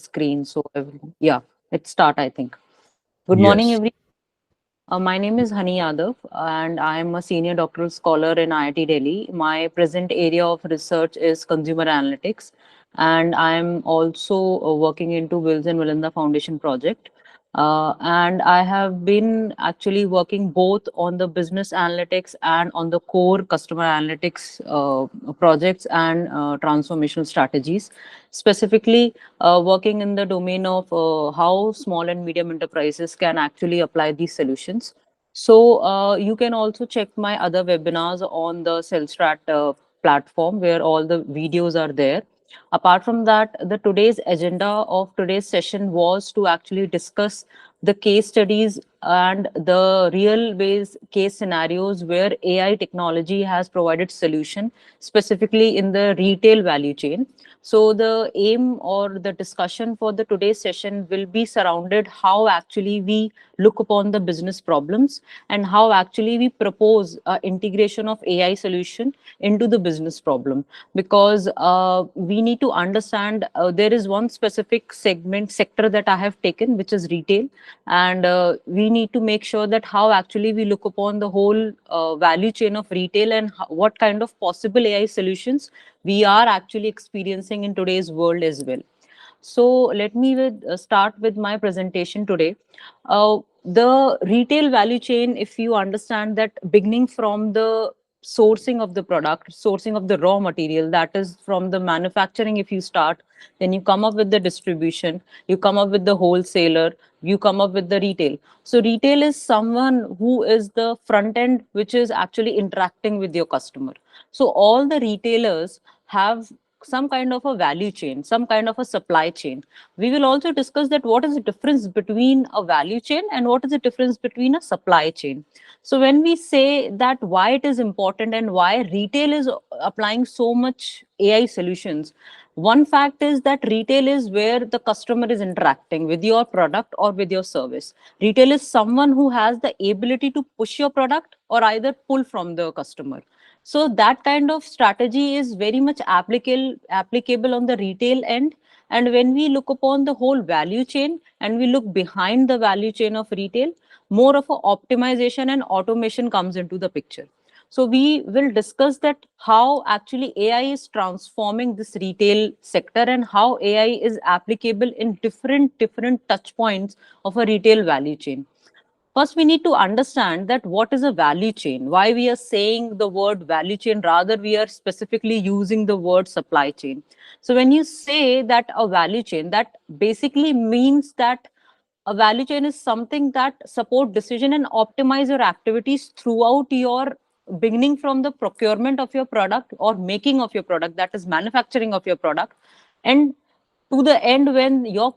screen. So yeah, let's start, I think. Good morning, Yes. everyone. My name is Hani Yadav, and I am a senior doctoral scholar in IIT Delhi. My present area of research is consumer analytics, and I am also working into Wills and Melinda Foundation project. And I have been actually working both on the business analytics and on the core customer analytics projects and transformational strategies, specifically working in the domain of how small and medium enterprises can actually apply these solutions. So you can also check my other webinars on the Cellstrat platform where all the videos are there. Apart from that, the today's agenda of today's session was to actually discuss the case studies and the real base case scenarios where AI technology has provided solution, specifically in the retail value chain. So the aim or the discussion for the today's session will be surrounded how actually we look upon the business problems and how actually we propose integration of AI solution into the business problem. Because we need to understand there is one specific segment sector that I have taken, which is retail, and we need to make sure that how actually we look upon the whole value chain of retail and what kind of possible AI solutions we are actually experiencing in today's world as well. So let me start with my presentation today. The retail value chain, if you understand that, beginning from the sourcing of the product, sourcing of the raw material, that is from the manufacturing, if you start, then you come up with the distribution, you come up with the wholesaler, you come up with the retail. So retail is someone who is the front end, which is actually interacting with your customer. So all the retailers have some kind of a value chain, some kind of a supply chain. We will also discuss that what is the difference between a value chain and what is the difference between a supply chain. So when we say that why it is important and why retail is applying so much AI solutions, one fact is that retail is where the customer is interacting with your product or with your service. Retail is someone who has the ability to push your product or either pull from the customer. So that kind of strategy is very much applicable on the retail end. And when we look upon the whole value chain and we look behind the value chain of retail, more of a optimization and automation comes into the picture. So we will discuss that how actually AI is transforming this retail sector and how AI is applicable in different touch points of a retail value chain. First, we need to understand that what is a value chain, why we are saying the word value chain, rather we are specifically using the word supply chain. So when you say that a value chain, that basically means that a value chain is something that support decision and optimize your activities throughout your beginning from the procurement of your product or making of your product, that is manufacturing of your product, and to the end when your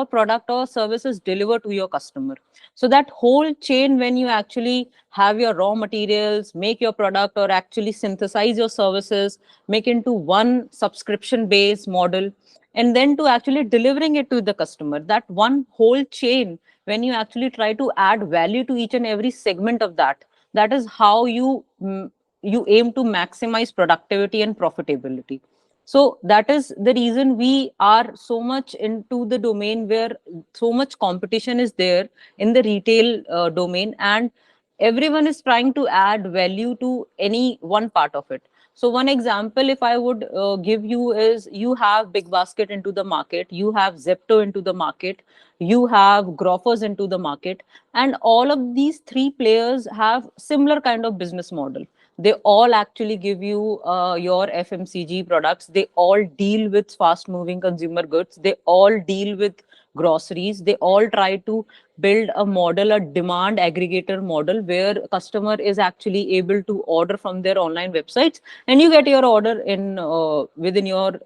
product or service is delivered to your customer. So that whole chain, when you actually have your raw materials, make your product, or actually synthesize your services, make into one subscription based model, and then to actually delivering it to the customer, that one whole chain, when you actually try to add value to each and every segment of that, that is how you aim to maximize productivity and profitability. So that is the reason we are so much into the domain where so much competition is there in the retail domain, and everyone is trying to add value to any one part of it. So one example, if I would give you, is you have Big Basket into the market, you have Zepto into the market, you have Grofers into the market, and all of these three players have similar kind of business model. They all actually give you your FMCG products. They all deal with fast moving consumer goods. They all deal with groceries. They all try to build a model, a demand aggregator model, where customer is actually able to order from their online websites and you get your order in within your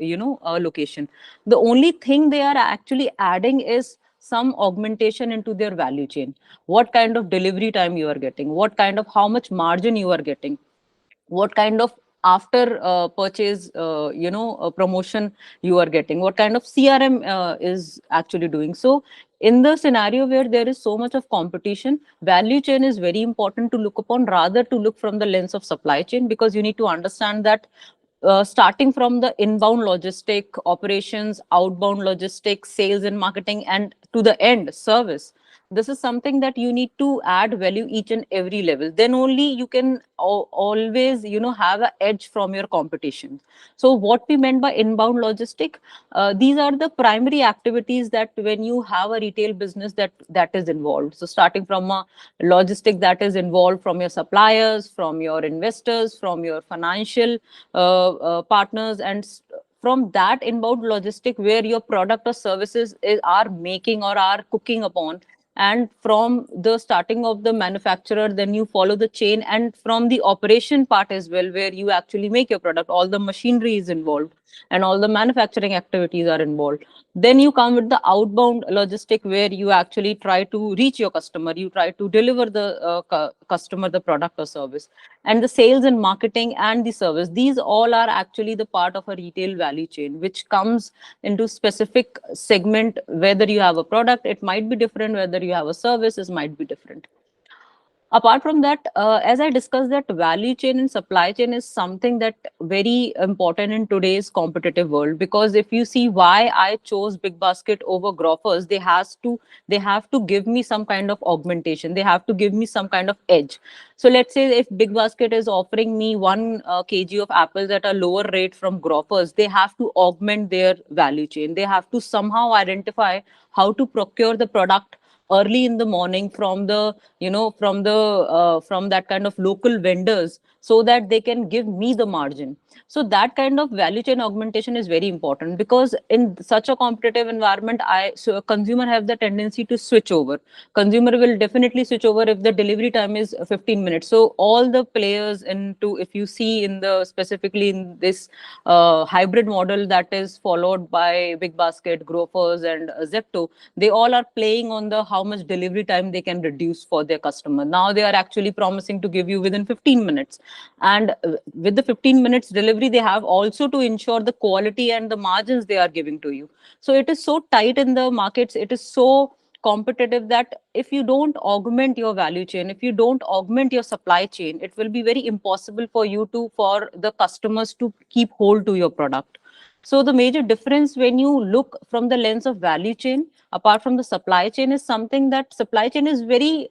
location. The only thing they are actually adding is some augmentation into their value chain. What kind of delivery time you are getting, what kind of, how much margin you are getting, what kind of after purchase promotion you are getting, what kind of CRM is actually doing. So in the scenario where there is so much of competition, value chain is very important to look upon, rather to look from the lens of supply chain, because you need to understand that starting from the inbound logistic operations, outbound logistics, sales and marketing, and to the end service. This is something that you need to add value each and every level. Then only you can always, have an edge from your competition. So what we meant by inbound logistic, these are the primary activities that when you have a retail business that is involved. So starting from a logistic that is involved from your suppliers, from your investors, from your financial partners, and from that inbound logistic where your product or services are making or are cooking upon, and from the starting of the manufacturer, then you follow the chain, and from the operation part as well, where you actually make your product, all the machinery is involved and all the manufacturing activities are involved. Then you come with the outbound logistic where you actually try to reach your customer, you try to deliver the customer the product or service. And the sales and marketing and the service, these all are actually the part of a retail value chain, which comes into specific segment. Whether you have a product, it might be different. Whether you have a service, it might be different. Apart from that, as I discussed, that value chain and supply chain is something that very important in today's competitive world. Because if you see why I chose Big Basket over Grofers, they have to give me some kind of augmentation, they have to give me some kind of edge. So let's say if Big Basket is offering me 1 kg of apples at a lower rate from Grofers, they have to augment their value chain, they have to somehow identify how to procure the product early in the morning from the from that kind of local vendors, so that they can give me the margin. So that kind of value chain augmentation is very important, because in such a competitive environment, so a consumer have the tendency to switch over. Consumer will definitely switch over if the delivery time is 15 minutes. So all the players into, if you see in the specifically in this hybrid model that is followed by Big Basket, Grofers, and Zepto, they all are playing on the how much delivery time they can reduce for their customer. Now they are actually promising to give you within 15 minutes. And with the 15 minutes delivery, they have also to ensure the quality and the margins they are giving to you. So it is so tight in the markets, it is so competitive, that if you don't augment your value chain, if you don't augment your supply chain, it will be very impossible for you to, for the customers to keep hold to your product. So the major difference when you look from the lens of value chain, apart from the supply chain, is something that supply chain is very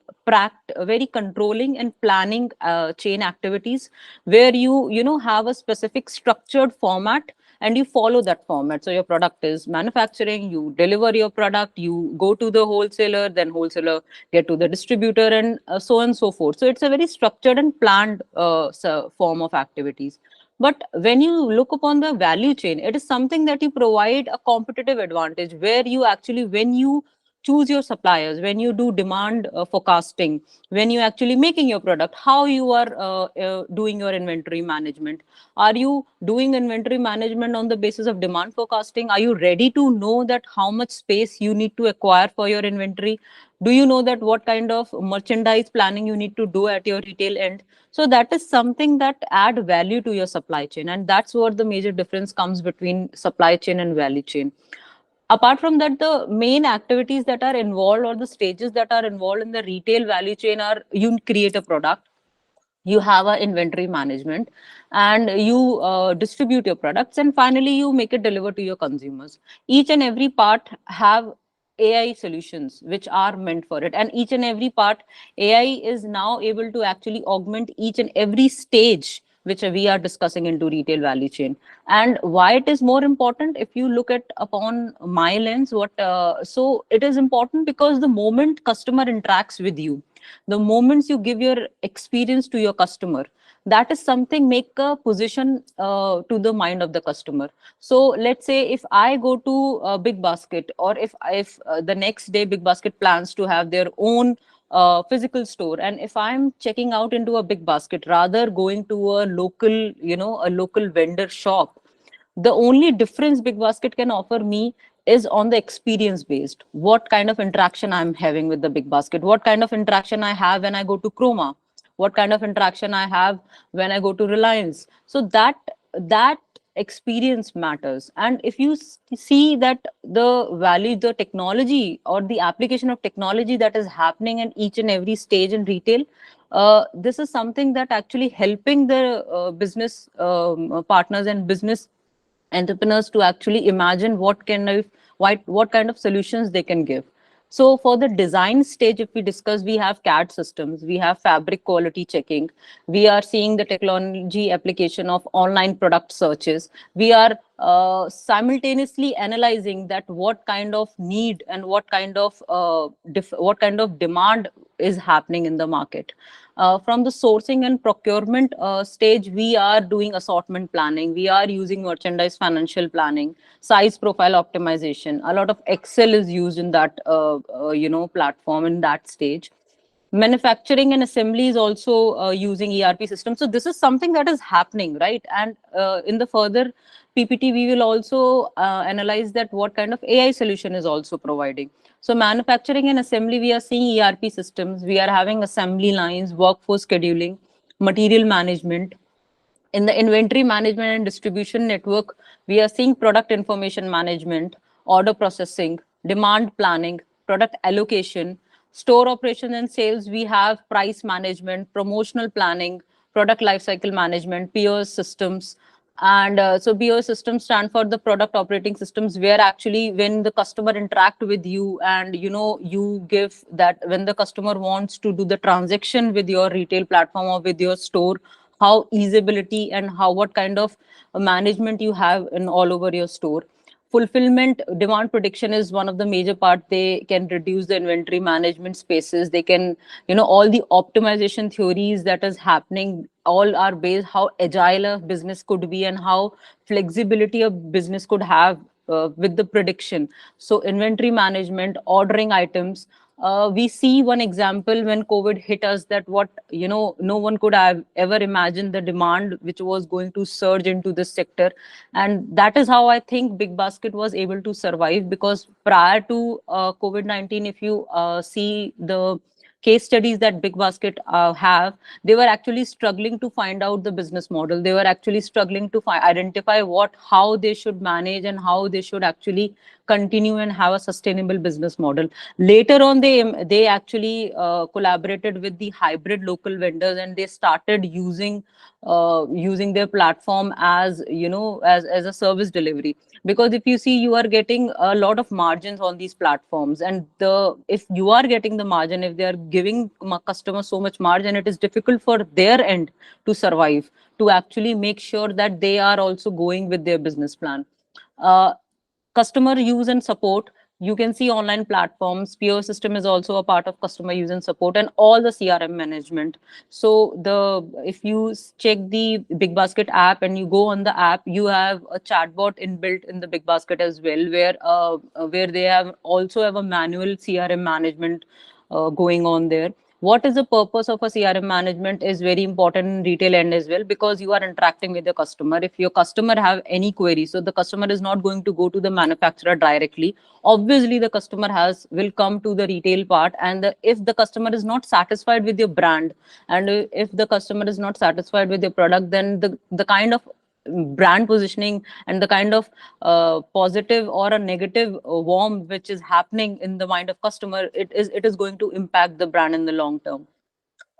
controlling and planning chain activities, where you have a specific structured format and you follow that format. So your product is manufacturing, you deliver your product, you go to the wholesaler, then wholesaler get to the distributor, and so on and so forth. So it's a very structured and planned form of activities. But when you look upon the value chain, it is something that you provide a competitive advantage, where you actually, when you choose your suppliers, when you do demand forecasting, when you actually making your product, how you are doing your inventory management. Are you doing inventory management on the basis of demand forecasting? Are you ready to know that how much space you need to acquire for your inventory? Do you know that what kind of merchandise planning you need to do at your retail end? So that is something that add value to your supply chain, and that's what the major difference comes between supply chain and value chain. Apart from that, the main activities that are involved, or the stages that are involved in the retail value chain, are you create a product, you have a inventory management, and you distribute your products, and finally you make it deliver to your consumers. Each and every part have AI solutions which are meant for it, and each and every part, AI is now able to actually augment each and every stage which we are discussing into retail value chain. And why it is more important, if you look at upon my lens, what so it is important because the moment customer interacts with you, the moments you give your experience to your customer, that is something make a position to the mind of the customer. So let's say if I go to a Big Basket, or if the next day Big Basket plans to have their own physical store, and if I'm checking out into a Big Basket rather going to a local, a local vendor shop, the only difference Big Basket can offer me is on the experience based. What kind of interaction I'm having with the Big Basket, what kind of interaction I have when I go to Chroma, what kind of interaction I have when I go to Reliance. So that experience matters. And if you see that the value, the technology or the application of technology that is happening at each and every stage in retail, this is something that actually helping the business partners and business entrepreneurs to actually imagine what kind of solutions they can give. So for the design stage, if we discuss, we have CAD systems, we have fabric quality checking, we are seeing the technology application of online product searches. We are simultaneously analyzing that what kind of need and what kind of demand is happening in the market. From the sourcing and procurement stage, we are doing assortment planning, we are using merchandise financial planning, size profile optimization. A lot of Excel is used in that platform in that stage. Manufacturing and assembly is also using ERP systems. So this is something that is happening, right? And in the further PPT, we will also analyze that what kind of AI solution is also providing. So manufacturing and assembly, we are seeing ERP systems, we are having assembly lines, workforce scheduling, material management. In the inventory management and distribution network, we are seeing product information management, order processing, demand planning, product allocation, store operation and sales. We have price management, promotional planning, product lifecycle management, POS systems. And so POS systems stand for the product operating systems, where actually when the customer interact with you, and you give that when the customer wants to do the transaction with your retail platform or with your store, how easeability and how what kind of management you have in all over your store. Fulfillment demand prediction is one of the major part. They can reduce the inventory management spaces, they can, all the optimization theories that is happening, all are based how agile a business could be and how flexibility a business could have with the prediction. So inventory management, ordering items. We see one example when COVID hit us, that what, no one could have ever imagined the demand which was going to surge into this sector. And that is how I think Big Basket was able to survive, because prior to COVID-19, if you see the case studies that Big Basket have, they were actually struggling to find out the business model. They were actually struggling to identify how they should manage and how they should actually continue and have a sustainable business model. Later on, they actually collaborated with the hybrid local vendors, and they started using their platform as, as a service delivery. Because if you see, you are getting a lot of margins on these platforms, and if you are getting the margin, if they are giving customers so much margin, it is difficult for their end to survive, to actually make sure that they are also going with their business plan. uh, Customer use and support, you can see online platforms, PO system is also a part of customer use and support, and all the CRM management. So if you check the Big Basket app and you go on the app, you have a chatbot inbuilt in the Big Basket as well, where they have a manual CRM management going on there. What is the purpose of a CRM management is very important in retail end as well, because you are interacting with the customer. If your customer have any query, so the customer is not going to go to the manufacturer directly. Obviously the customer will come to the retail part, and if the customer is not satisfied with your brand, and if the customer is not satisfied with your product, then the kind of brand positioning and the kind of positive or a negative warm which is happening in the mind of customer, it is going to impact the brand in the long term.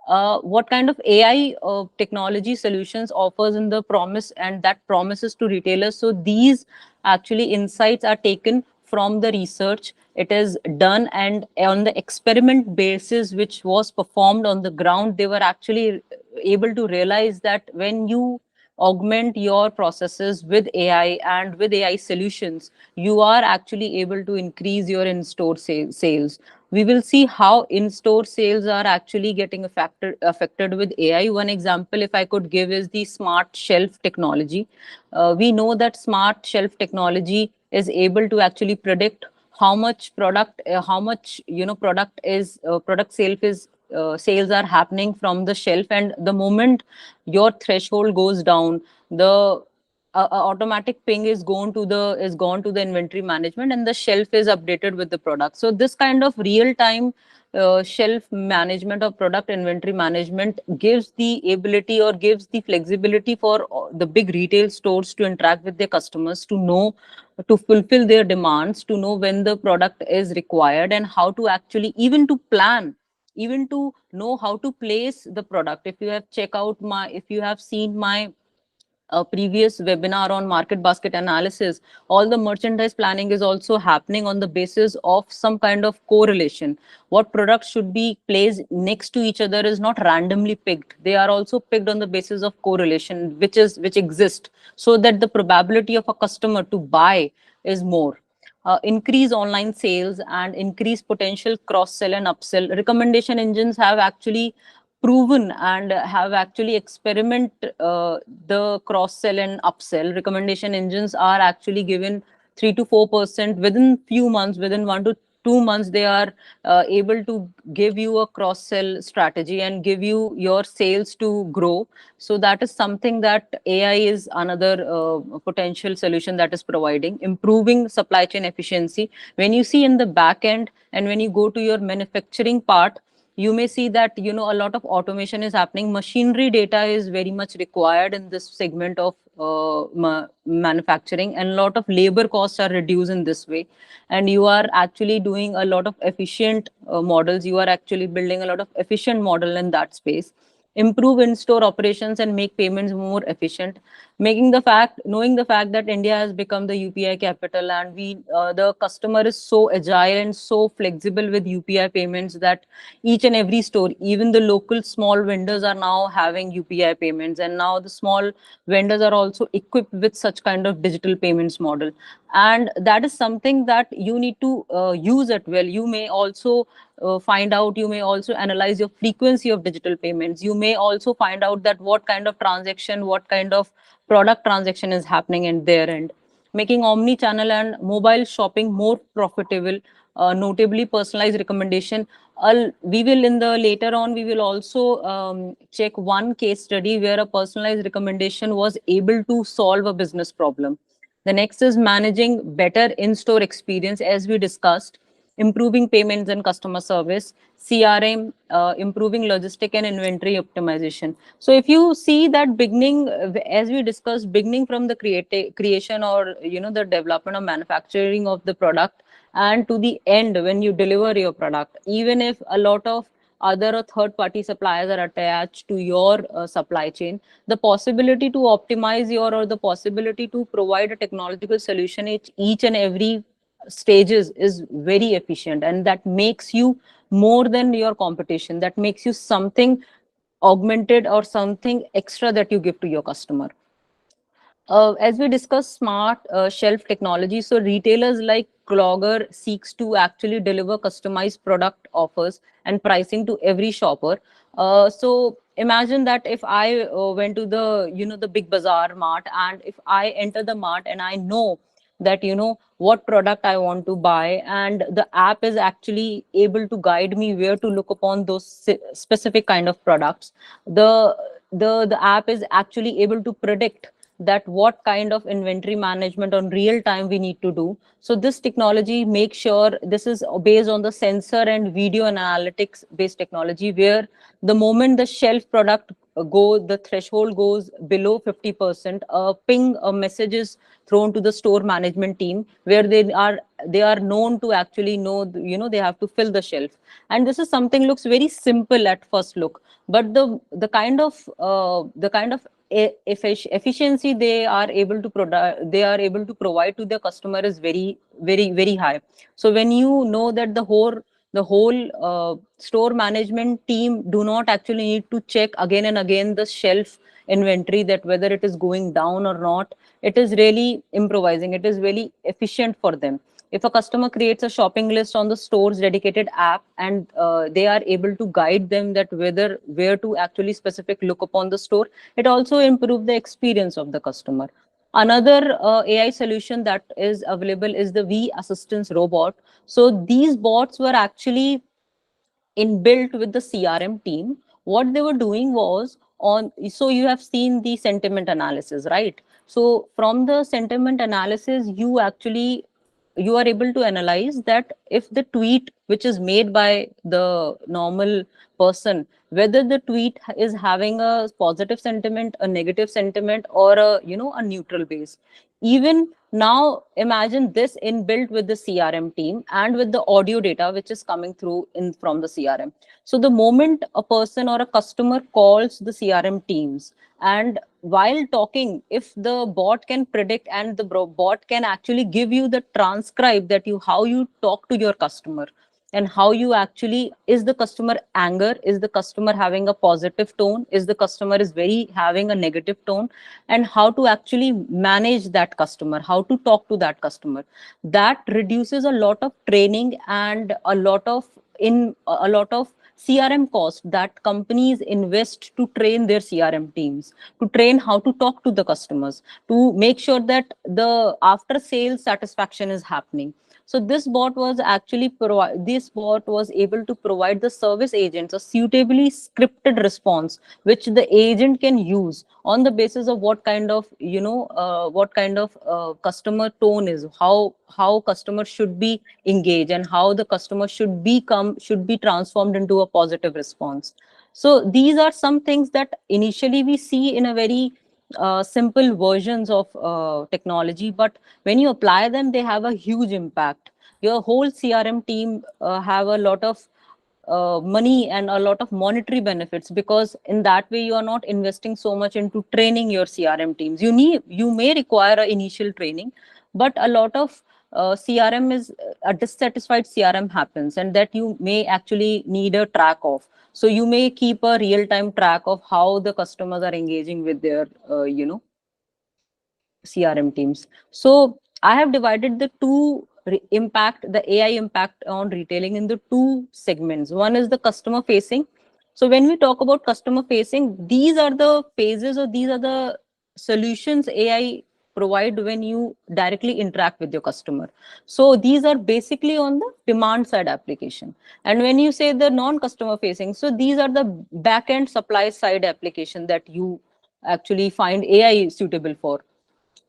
What kind of AI technology solutions offers in the promise, and that promises to retailers. So these actually insights are taken from the research. It is done, and on the experiment basis which was performed on the ground, they were actually able to realize that when you augment your processes with AI and with AI solutions, you are actually able to increase your in-store sales. We will see how in-store sales are actually getting affected with AI. One example, if I could give, is the smart shelf technology. We know that smart shelf technology is able to actually predict how much product sales are happening from the shelf, and the moment your threshold goes down, the automatic ping is gone to the inventory management, and the shelf is updated with the product. So this kind of real time shelf management or product inventory management gives the ability or gives the flexibility for the big retail stores to interact with their customers, to know, to fulfill their demands, to know when the product is required, and how to actually even to plan, even to know how to place the product. If you have check out my if you have seen my a previous webinar on market basket analysis, all the merchandise planning is also happening on the basis of some kind of correlation. What products should be placed next to each other is not randomly picked. They are also picked on the basis of correlation, which exist, so that the probability of a customer to buy is more. Increase online sales and increase potential cross sell and upsell. Recommendation engines have actually proven and have actually experiment the cross sell and upsell. Recommendation engines are actually given 3 to 4% within few months, within 1 to 2 months. They are able to give you a cross sell strategy and give you your sales to grow. So that is something that AI is another potential solution that is providing. Improving supply chain efficiency. When you see in the back end and when you go to your manufacturing part, you may see that a lot of automation is happening. Machinery data is very much required in this segment of manufacturing, and a lot of labor costs are reduced in this way, and you are actually doing a lot of efficient models. You are actually building a lot of efficient model in that space. Improve in-store operations and make payments more efficient. Making the fact Knowing the fact that India has become the UPI capital, and we the customer is so agile and so flexible with UPI payments that each and every store, even the local small vendors, are now having UPI payments, and now the small vendors are also equipped with such kind of digital payments model. And that is something that you need to use it well. You may also you may also analyze your frequency of digital payments. You may also find out that what kind of transaction, what kind of product transaction is happening in their end. Making omni-channel and mobile shopping more profitable. Notably personalized recommendation. We will in the later on we will also check one case study where a personalized recommendation was able to solve a business problem. The next is managing better in-store experience, as we discussed. Improving payments and customer service. CRM, improving logistic and inventory optimization. So if you see that beginning, as we discussed, beginning from the creation or the development or manufacturing of the product, and to the end when you deliver your product, even if a lot of other or third party suppliers are attached to your supply chain, the possibility to optimize your, or the possibility to provide a technological solution at each and every stages is very efficient, and that makes you more than your competition. That makes you something augmented or something extra that you give to your customer. As we discussed smart shelf technology, so retailers like Clogger seeks to actually deliver customized product offers and pricing to every shopper. So imagine that if I went to the the big bazaar mart, and if I enter the mart and I know that what product I want to buy, and the app is actually able to guide me where to look upon those specific kind of products. The app is actually able to predict that what kind of inventory management on real time we need to do. So this technology makes sure, this is based on the sensor and video analytics based technology, where the moment the shelf product the threshold goes below 50%, a ping, a message is thrown to the store management team, where they are known to actually know, they have to fill the shelf. And this is something looks very simple at first look, but the kind of efficiency they are able to provide to the customer is very, very, very high. So when you know that the whole store management team do not actually need to check again and again the shelf inventory, that whether it is going down or not, it is really improvising, it is really efficient for them. If a customer creates a shopping list on the store's dedicated app, and they are able to guide them that where to actually specific look upon the store, it also improves the experience of the customer. Another AI solution that is available is the V assistance robot. So these bots were actually inbuilt with the CRM team. What they were doing was, so you have seen the sentiment analysis, right? So from the sentiment analysis, you are able to analyze that if the tweet which is made by the normal person, whether the tweet is having a positive sentiment, a negative sentiment, or a a neutral base. Even now, imagine this inbuilt with the CRM team and with the audio data which is coming through in from the CRM. So the moment a person or a customer calls the CRM teams, and while talking, if the bot can predict and the bot can actually give you the transcribe that you how you talk to your customer, and how you actually, is the customer anger, is the customer having a positive tone, is the customer is very having a negative tone, and how to actually manage that customer, how to talk to that customer. That reduces a lot of training and a lot of CRM cost that companies invest to train their CRM teams, to train how to talk to the customers, to make sure that the after sales satisfaction is happening. So this bot was able to provide the service agents a suitably scripted response, which the agent can use on the basis of what kind of customer tone is, how customer should be engaged, and how the customer should be transformed into a positive response. So these are some things that initially we see in a very simple versions of technology, but when you apply them, they have a huge impact. Your whole CRM team have a lot of money and a lot of monetary benefits, because in that way you are not investing so much into training your CRM teams. You may require a initial training, but a lot of CRM is a dissatisfied CRM happens, and that you may actually need a track of. So you may keep a real time track of how the customers are engaging with their CRM teams. So I have divided the the AI impact on retailing in the two segments. One is the customer facing. So when we talk about customer facing, these are the phases, or these are the solutions AI provide when you directly interact with your customer. So these are basically on the demand side application. And when you say the non-customer facing, so these are the back end supply side application that you actually find AI suitable for.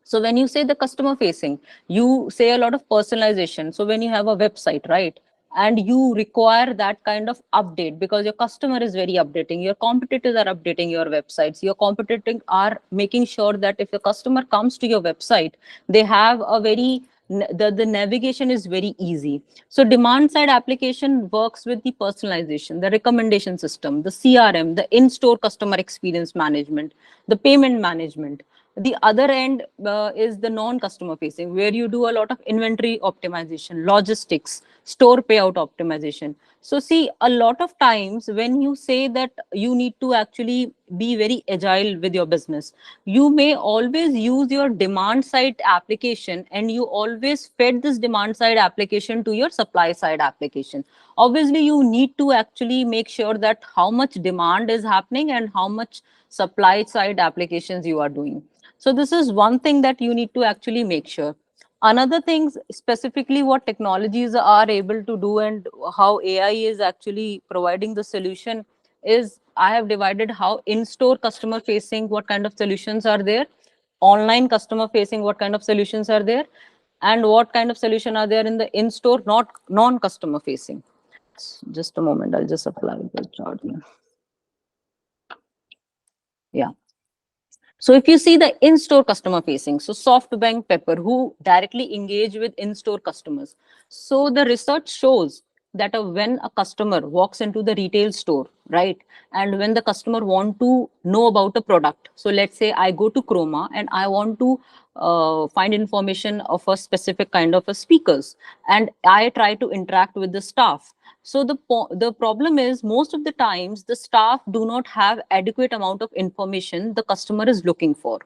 So when you say the customer facing, you say a lot of personalization. So when you have a website, right, and you require that kind of update, because your customer is very updating, your competitors are updating your websites, your competitors are making sure that if the customer comes to your website, they have a very the navigation is very easy. So demand side application works with the personalization, the recommendation system, the CRM, the in-store customer experience management, the payment management. The other end is the non-customer facing, where you do a lot of inventory optimization, logistics, store payout optimization. So see, a lot of times when you say that you need to actually be very agile with your business, you may always use your demand side application, and you always fed this demand side application to your supply side application. Obviously you need to actually make sure that how much demand is happening and how much supply side applications you are doing. So this is one thing that you need to actually make sure. Another thing, specifically what technologies are able to do and how AI is actually providing the solution, is I have divided how in-store customer facing, what kind of solutions are there, online customer facing, what kind of solutions are there, and what kind of solution are there in the in-store, not non-customer facing. Just a moment, I'll just apply the chart. Yeah. So if you see the in-store customer facing, so SoftBank, Pepper, who directly engage with in-store customers. So the research shows that when a customer walks into the retail store, right, and when the customer want to know about a product, so let's say I go to Chroma and I want to find information of a specific kind of a speakers, and I try to interact with the staff. So the problem is, most of the times the staff do not have adequate amount of information the customer is looking for,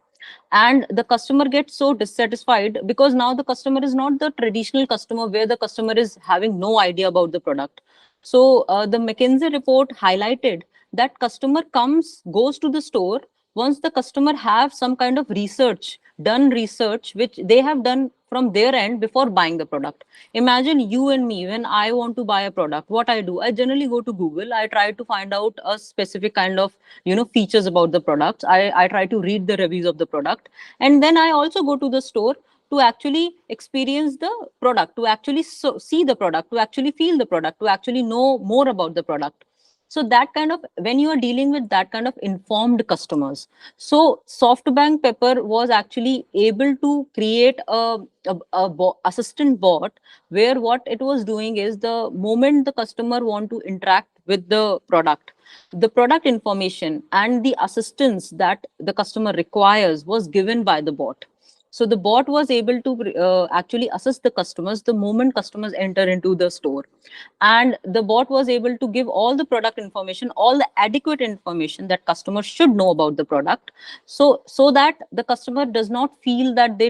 and the customer gets so dissatisfied, because now the customer is not the traditional customer where the customer is having no idea about the product. So the McKinsey report highlighted that customer goes to the store once the customer have some kind of research, which they have done from their end before buying the product. Imagine you and me, when I want to buy a product, what I do, I generally go to Google, I try to find out a specific kind of features about the products. I try to read the reviews of the product, and then I also go to the store to actually experience the product, to actually see the product, to actually feel the product, to actually know more about the product. So that kind of, when you are dealing with that kind of informed customers, so SoftBank Pepper was actually able to create a assistant bot, where what it was doing is, the moment the customer want to interact with the product information and the assistance that the customer requires was given by the bot. So the bot was able to actually assist the customers the moment customers enter into the store, and the bot was able to give all the product information, all the adequate information that customers should know about the product, so that the customer does not feel that they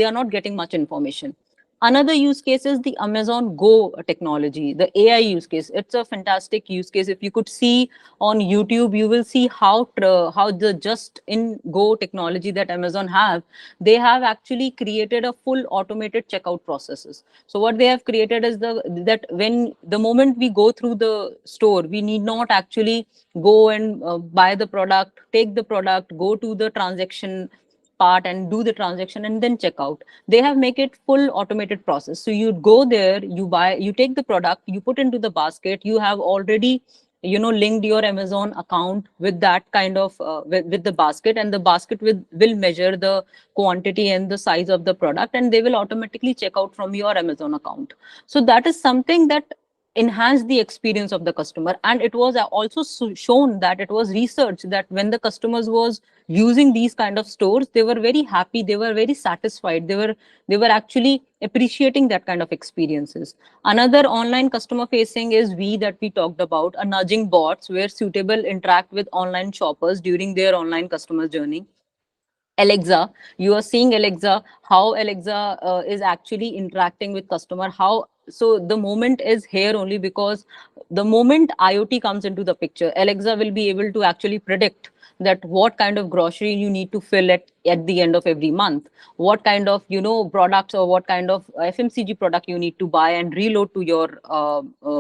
are not getting much information. Another use case is the Amazon Go technology, the AI use case. It's a fantastic use case. If you could see on YouTube, you will see how the just in Go technology that Amazon have, they have actually created a full automated checkout processes. So what they have created is that when the moment we go through the store, we need not actually go and buy the product, take the product, go to the transaction part and do the transaction and then check out. They have make it full automated process. So you go there, you buy, you take the product, you put into the basket, you have already linked your Amazon account with that kind of with the basket, and the basket will measure the quantity and the size of the product, and they will automatically check out from your Amazon account. So that is something that enhance the experience of the customer. And it was also shown that it was researched that when the customers was using these kind of stores, they were very happy, they were very satisfied, they were actually appreciating that kind of experiences. Another online customer facing is we that we talked about, a nudging bots where suitable interact with online shoppers during their online customer journey. Alexa, you are seeing Alexa, how Alexa is actually interacting with customer. How, so the moment is here only because the moment IoT comes into the picture, Alexa will be able to actually predict that what kind of grocery you need to fill at the end of every month, what kind of products or what kind of FMCG product you need to buy and reload to your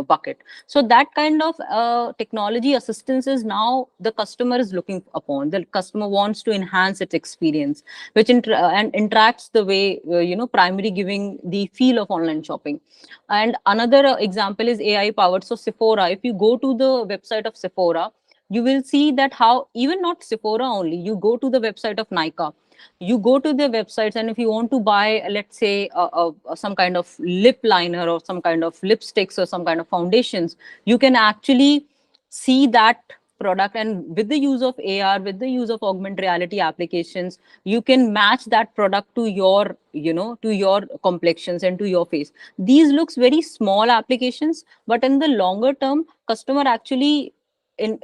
bucket. So that kind of technology assistance is now the customer is looking upon. The customer wants to enhance its experience, which and interacts the way primary giving the feel of online shopping. And another example is AI powered. So Sephora, if you go to the website of Sephora, you will see that how, even not Sephora only, you go to the website of Nika, you go to the websites, and if you want to buy, let's say, some kind of lip liner or some kind of lipsticks or some kind of foundations, you can actually see that product, and with the use of AR, with the use of augmented reality applications, you can match that product to your to your complexions and to your face. These looks very small applications, but in the longer term, customer actually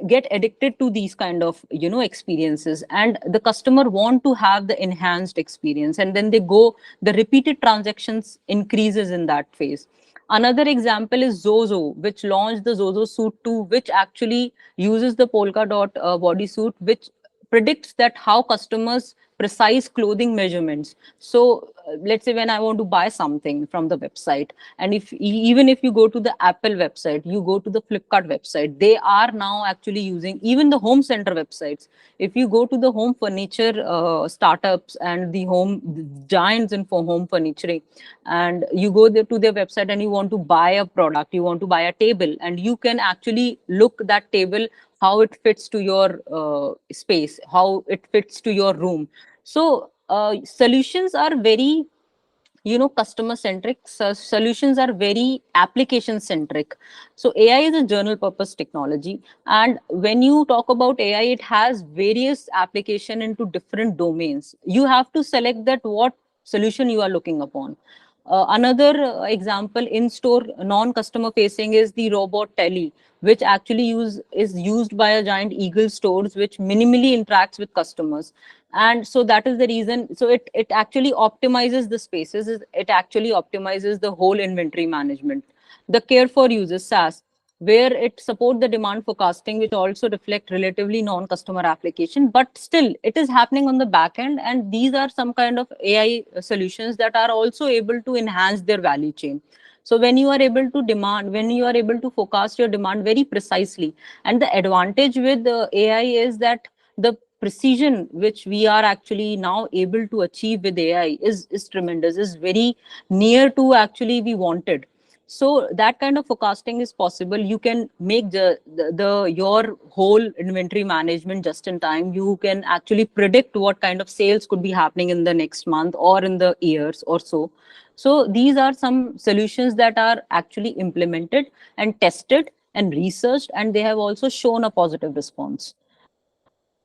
get addicted to these kind of experiences, and the customer want to have the enhanced experience, and then they go, the repeated transactions increases in that phase. Another example is Zozo, which launched the Zozo Suit 2, which actually uses the polka dot bodysuit, which predicts that how customers precise clothing measurements. So let's say when I want to buy something from the website, and even if you go to the Apple website, you go to the Flipkart website, they are now actually using even the home center websites. If you go to the home furniture startups and the home giants in for home furniture, and you go there to their website and you want to buy a product, you want to buy a table, and you can actually look that table, how it fits to your space, how it fits to your room. So solutions are very customer centric. So solutions are very application centric. So AI is a general purpose technology, and when you talk about AI, it has various application into different domains. You have to select that what solution you are looking upon. Another example in store non customer facing is the robot tele, which actually is used by a giant eagle stores, which minimally interacts with customers. And so that is the reason. So it actually optimizes the spaces, it actually optimizes the whole inventory management. The care for users, SaaS, where it support the demand forecasting, which also reflect relatively non-customer application, but still it is happening on the back end. And these are some kind of AI solutions that are also able to enhance their value chain. So when you are able to demand, when you are able to forecast your demand very precisely, and the advantage with AI is that the precision which we are actually now able to achieve with AI is tremendous, is very near to actually we wanted. So that kind of forecasting is possible. You can make the your whole inventory management just in time. You can actually predict what kind of sales could be happening in the next month or in the years or so. So these are some solutions that are actually implemented and tested and researched, and they have also shown a positive response.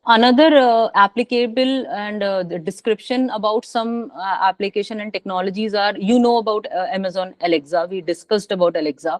Another applicable and the description about some application and technologies are, you know, about Amazon Alexa. We discussed about Alexa.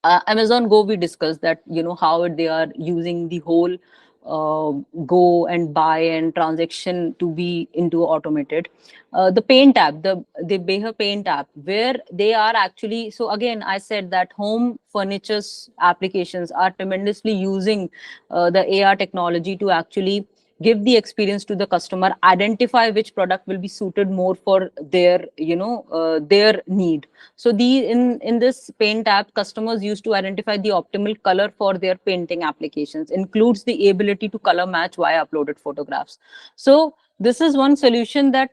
Amazon Go, we discussed that, you know, how they are using the whole uh, go and buy and transaction to be into automated. The Paint app, the Beha Paint app, where they are actually, so again, I said that home furniture's applications are tremendously using the AR technology to actually give the experience to the customer, identify which product will be suited more for their, you know, their need. So the in this Paint app, customers used to identify the optimal color for their painting applications, includes the ability to color match via uploaded photographs. So this is one solution that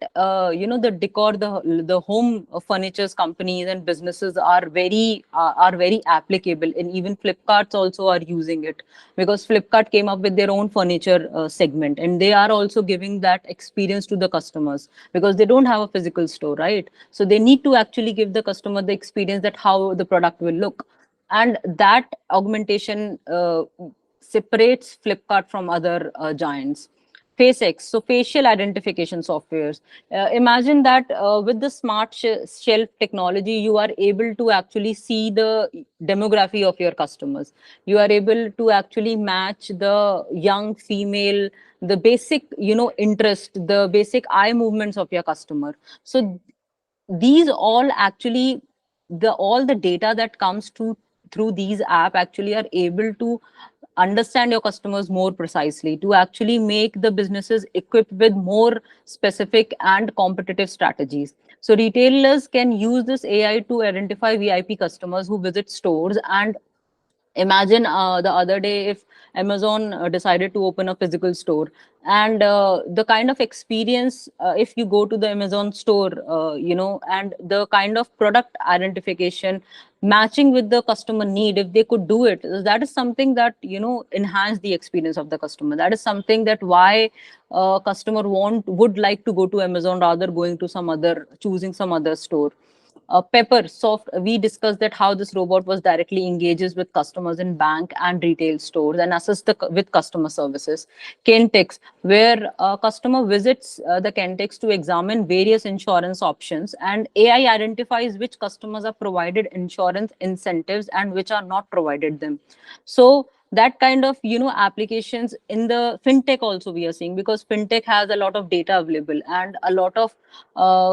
you know, the decor, the home furnitures companies and businesses are very applicable, and even Flipkarts also are using it, because Flipkart came up with their own furniture segment, and they are also giving that experience to the customers, because they don't have a physical store, right? So they need to actually give the customer the experience that how the product will look. And that augmentation separates Flipkart from other giants. FaceX, so facial identification softwares. Imagine that with the smart shelf technology, you are able to actually see the demography of your customers. You are able to actually match the young female, the basic, you know, interest, the basic eye movements of your customer. So these all actually, the all the data that comes to through these app actually are able to understand your customers more precisely, to actually make the businesses equipped with more specific and competitive strategies. So retailers can use this AI to identify VIP customers who visit stores. And imagine the other day if Amazon decided to open a physical store, and the kind of experience, if you go to the Amazon store, you know, and the kind of product identification matching with the customer need, if they could do it, that is something that, you know, enhance the experience of the customer. That is something that why customer would like to go to Amazon rather going to some other, choosing some other store. Pepper Soft, we discussed that how this robot was directly engages with customers in bank and retail stores and assists with customer services. Kentex, where a customer visits the Kentex to examine various insurance options, and AI identifies which customers are provided insurance incentives and which are not provided them. So that kind of, you know, applications in the fintech also we are seeing, because fintech has a lot of data available and a lot of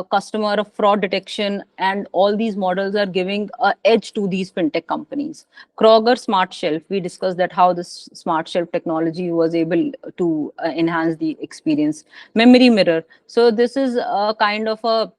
customer fraud detection, and all these models are giving a edge to these fintech companies. Kroger Smart Shelf, we discussed that how this smart shelf technology was able to enhance the experience. Memory Mirror, so this is a kind of a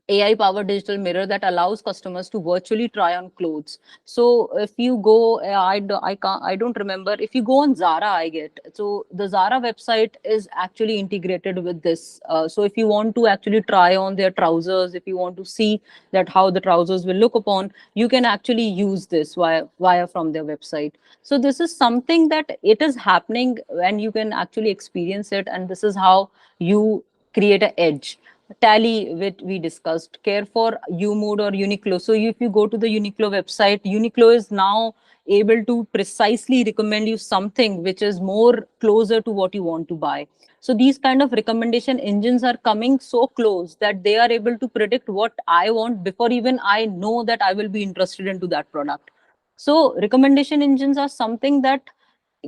AI powered digital mirror that allows customers to virtually try on clothes. So if you go, I don't remember. If you go on Zara, I get, so the Zara website is actually integrated with this. So if you want to actually try on their trousers, if you want to see that how the trousers will look upon, you can actually use this via from their website. So this is something that it is happening, and you can actually experience it, and this is how you create an edge. Tally, which we discussed, care for Umood or Uniqlo. So if you go to the Uniqlo website, Uniqlo is now able to precisely recommend you something which is more closer to what you want to buy. So these kind of recommendation engines are coming so close that they are able to predict what I want before even I know that I will be interested into that product. So recommendation engines are something that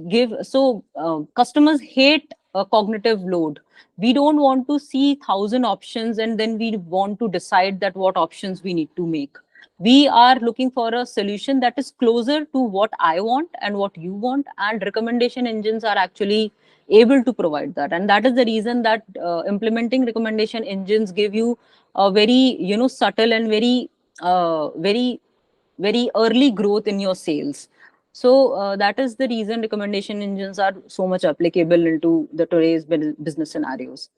give, so customers hate a cognitive load. We don't want to see 1,000 options and then we want to decide that what options we need to make. We are looking for a solution that is closer to what I want and what you want, and recommendation engines are actually able to provide that. And that is the reason that implementing recommendation engines give you a very, subtle and very early growth in your sales. So that is the reason recommendation engines are so much applicable into the today's business scenarios.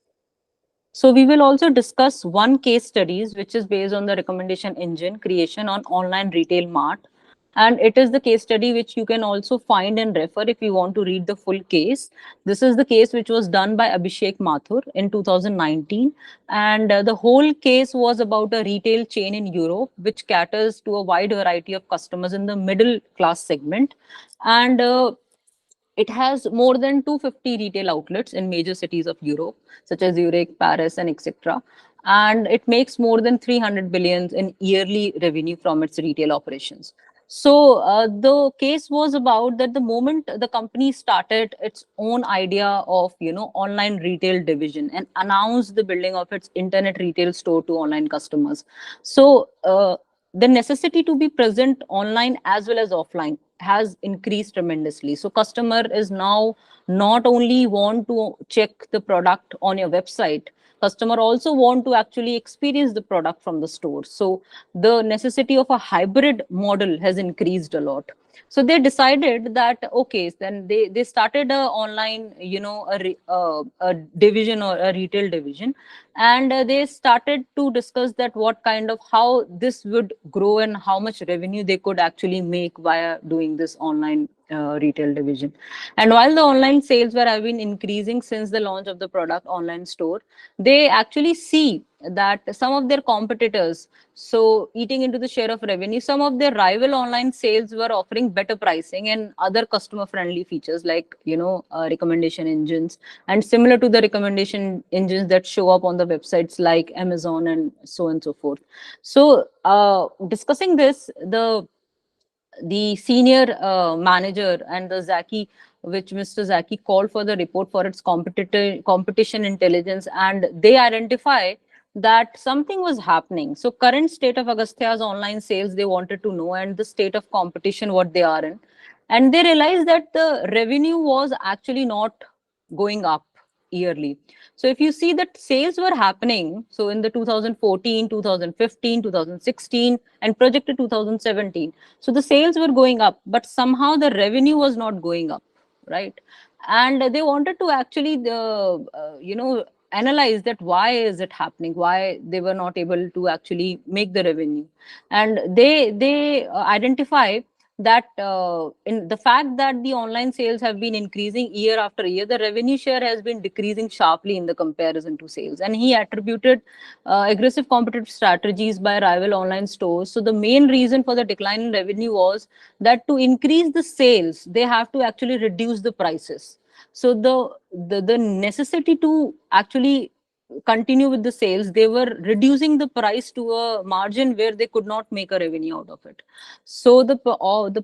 So we will also discuss one case studies, which is based on the recommendation engine creation on online retail mart. And it is the case study which you can also find and refer if you want to read the full case. This is the case which was done by Abhishek Mathur in 2019. And the whole case was about a retail chain in Europe, which caters to a wide variety of customers in the middle class segment. And it has more than 250 retail outlets in major cities of Europe, such as Zurich, Paris, and etc. And it makes more than 300 billions in yearly revenue from its retail operations. So the case was about that the moment the company started its own idea of online retail division and announced the building of its internet retail store to online customers. So the necessity to be present online as well as offline has increased tremendously. So customer is now not only want to check the product on your website, customer also want to actually experience the product from the store. So the necessity of a hybrid model has increased a lot. So they decided that okay, then they started a online, a division or a retail division, and they started to discuss that what kind of how this would grow and how much revenue they could actually make via doing this online retail division. And while the online sales were have been increasing since the launch of the product online store, they actually see that some of their competitors, so eating into the share of revenue, some of their rival online sales were offering better pricing and other customer friendly features like recommendation engines, and similar to the recommendation engines that show up on the websites like Amazon and so on and so forth. So discussing this, the senior manager and the Zaki, which Mr. Zaki called for the report for its competition intelligence, and they identify that something was happening. So current state of Agastya's online sales, they wanted to know, and the state of competition, what they are in. And they realized that the revenue was actually not going up yearly. So if you see that sales were happening, so in the 2014, 2015, 2016, and projected 2017, so the sales were going up, but somehow the revenue was not going up, right? And they wanted to actually, analyze that why is it happening, why they were not able to actually make the revenue. And they identify that in the fact that the online sales have been increasing year after year, the revenue share has been decreasing sharply in the comparison to sales. And he attributed aggressive competitive strategies by rival online stores. So the main reason for the decline in revenue was that to increase the sales, they have to actually reduce the prices. So the necessity to actually continue with the sales, they were reducing the price to a margin where they could not make a revenue out of it. So the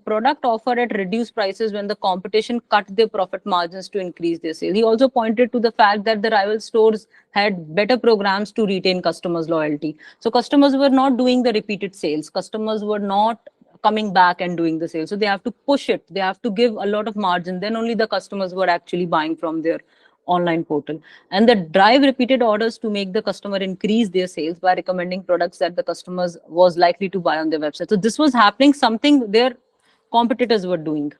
product offered at reduced prices when the competition cut their profit margins to increase their sales. He also pointed to the fact that the rival stores had better programs to retain customers' loyalty. So customers were not doing the repeated sales. Customers were not coming back and doing the sale. So they have to push it. They have to give a lot of margin. Then only the customers were actually buying from their online portal. And the drive repeated orders to make the customer increase their sales by recommending products that the customers was likely to buy on their website. So this was happening, something their competitors were doing.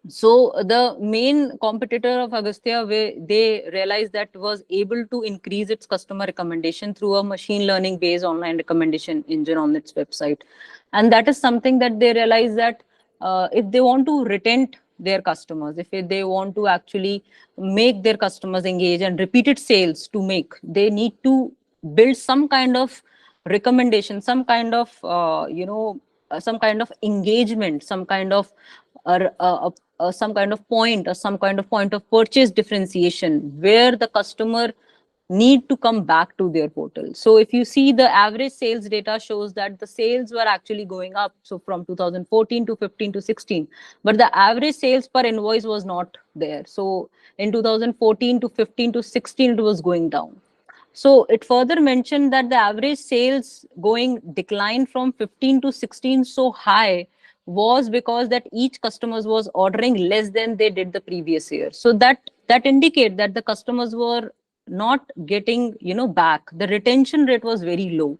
So the main competitor of Agastya, they realized that was able to increase its customer recommendation through a machine learning based online recommendation engine on its website. And that is something that they realized that if they want to retain their customers, if they want to actually make their customers engage and repeated sales to make, they need to build some kind of recommendation, some kind of engagement, some kind of point, or some kind of point of purchase differentiation where the customer need to come back to their portal. So if you see, the average sales data shows that the sales were actually going up, so from 2014 to 15 to 16, but the average sales per invoice was not there. So in 2014 to 15 to 16 it was going down. So it further mentioned that the average sales going decline from 15 to 16 so high was because that each customers was ordering less than they did the previous year. So that indicate that the customers were not getting, back. The retention rate was very low.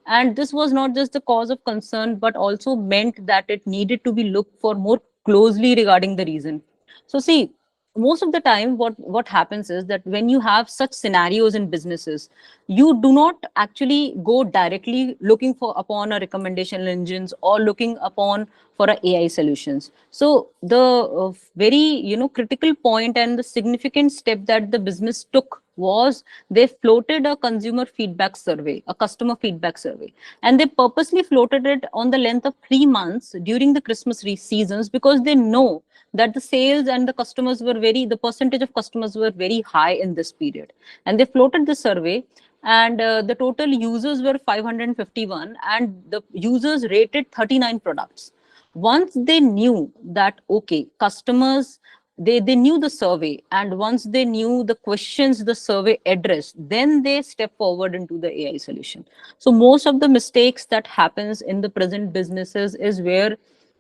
And this was not just the cause of concern, but also meant that it needed to be looked for more closely regarding the reason. So see, most of the time what happens is that when you have such scenarios in businesses, you do not actually go directly looking for upon a recommendation engines or looking upon for a AI solutions. So the very critical point and the significant step that the business took was they floated a consumer feedback survey, a customer feedback survey, and they purposely floated it on the length of 3 months during the Christmas seasons, because they know that the sales and the percentage of customers were very high in this period. And they floated the survey, and the total users were 551, and the users rated 39 products. Once they knew that, okay, customers, they knew the survey, and once they knew the questions the survey addressed, then they step forward into the AI solution. So most of the mistakes that happens in the present businesses is where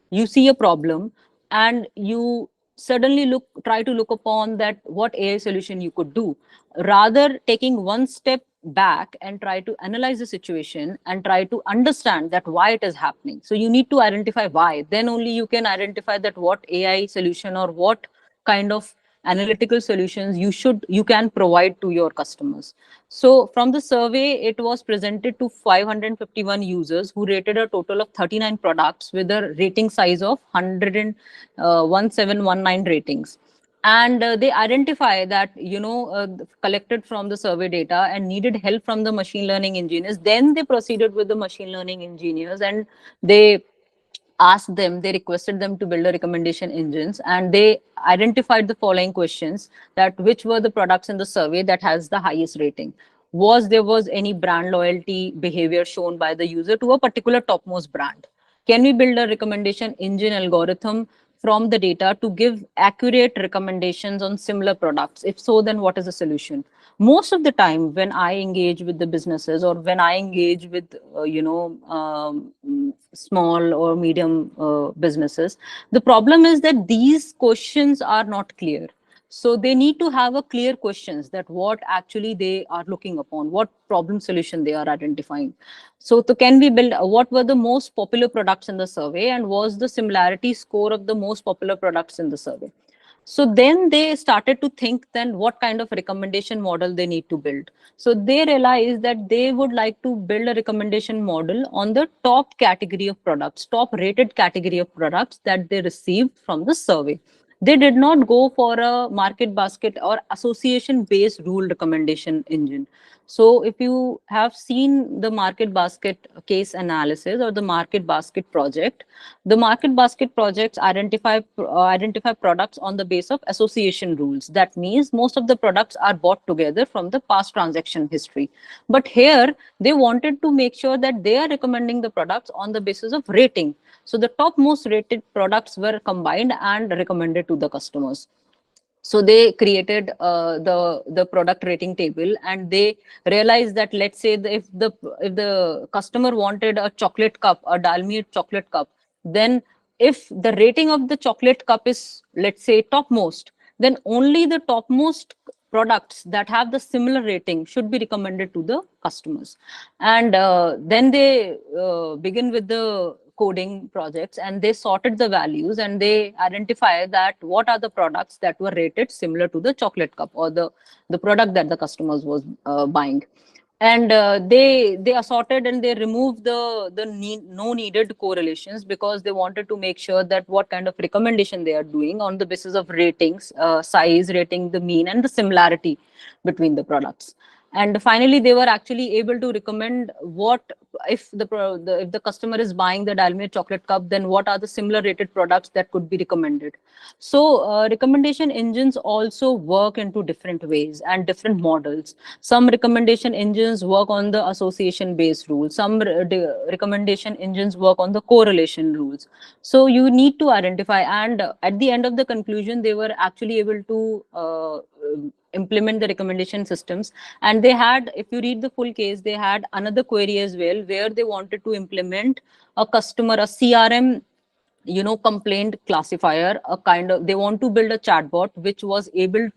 you see a problem and you suddenly try to look upon that what AI solution you could do, rather taking one step back and try to analyze the situation and try to understand that why it is happening. So you need to identify why, then only you can identify that what AI solution or what kind of analytical solutions you can provide to your customers. So from the survey, it was presented to 551 users who rated a total of 39 products with a rating size of 1719 ratings. And they identify that, collected from the survey data and needed help from the machine learning engineers. Then they proceeded with the machine learning engineers, and they they requested them to build a recommendation engines, and they identified the following questions: that which were the products in the survey that has the highest rating, was any brand loyalty behavior shown by the user to a particular topmost brand, can we build a recommendation engine algorithm from the data to give accurate recommendations on similar products? If so, then what is the solution? Most of the time when I engage with the businesses, or when I engage with small or medium businesses, the problem is that these questions are not clear. So they need to have a clear questions that what actually they are looking upon, what problem solution they are identifying. So can we build, what were the most popular products in the survey, and was the similarity score of the most popular products in the survey? So then they started to think then what kind of recommendation model they need to build. So they realized that they would like to build a recommendation model on the top category of products, top rated category of products that they received from the survey. They did not go for a market basket or association based rule recommendation engine. So if you have seen the market basket case analysis or the market basket project, the market basket projects identify products on the base of association rules. That means most of the products are bought together from the past transaction history. But here they wanted to make sure that they are recommending the products on the basis of rating. So the top most rated products were combined and recommended to the customers. So they created the product rating table, and they realized that, let's say, if the customer wanted a chocolate cup, a Dalmir chocolate cup, then if the rating of the chocolate cup is, let's say, topmost, then only the topmost products that have the similar rating should be recommended to the customers. And then they begin with the coding projects, and they sorted the values, and they identify that what are the products that were rated similar to the chocolate cup, or the product that the customers was buying. And they assorted, and they removed no needed correlations, because they wanted to make sure that what kind of recommendation they are doing on the basis of ratings, size, rating the mean, and the similarity between the products. And finally they were actually able to recommend what, if the customer is buying the Dalmir chocolate cup, then what are the similar rated products that could be recommended. So recommendation engines also work into different ways and different models. Some recommendation engines work on the association based rules, some recommendation engines work on the correlation rules. So you need to identify, and at the end of the conclusion they were actually able to implement the recommendation systems. And they had, if you read the full case, they had another query as well, where they wanted to implement a customer, a CRM, complaint classifier, a kind of, they want to build a chatbot which was able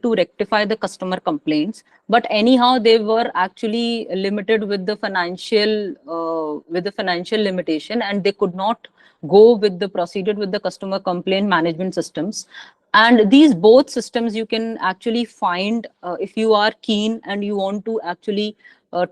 to rectify the customer complaints. But anyhow, they were actually limited with the financial limitation, and they could not go with the proceeded with the customer complaint management systems. And these both systems you can actually find, if you are keen and you want to actually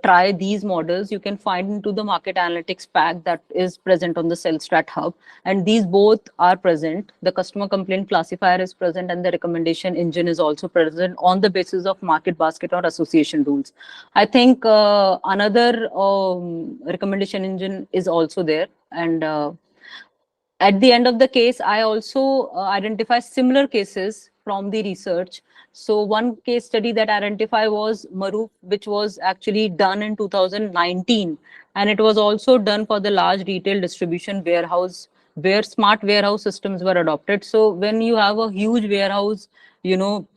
try these models, you can find into the market analytics pack that is present on the Salesstrat hub. And these both are present. The customer complaint classifier is present, and the recommendation engine is also present on the basis of market basket or association rules. I think another recommendation engine is also there. And at the end of the case, I also identify similar cases from the research. So one case study that I identify was Maruf, which was actually done in 2019. And it was also done for the large retail distribution warehouse, where smart warehouse systems were adopted. So when you have a huge warehouse, you know,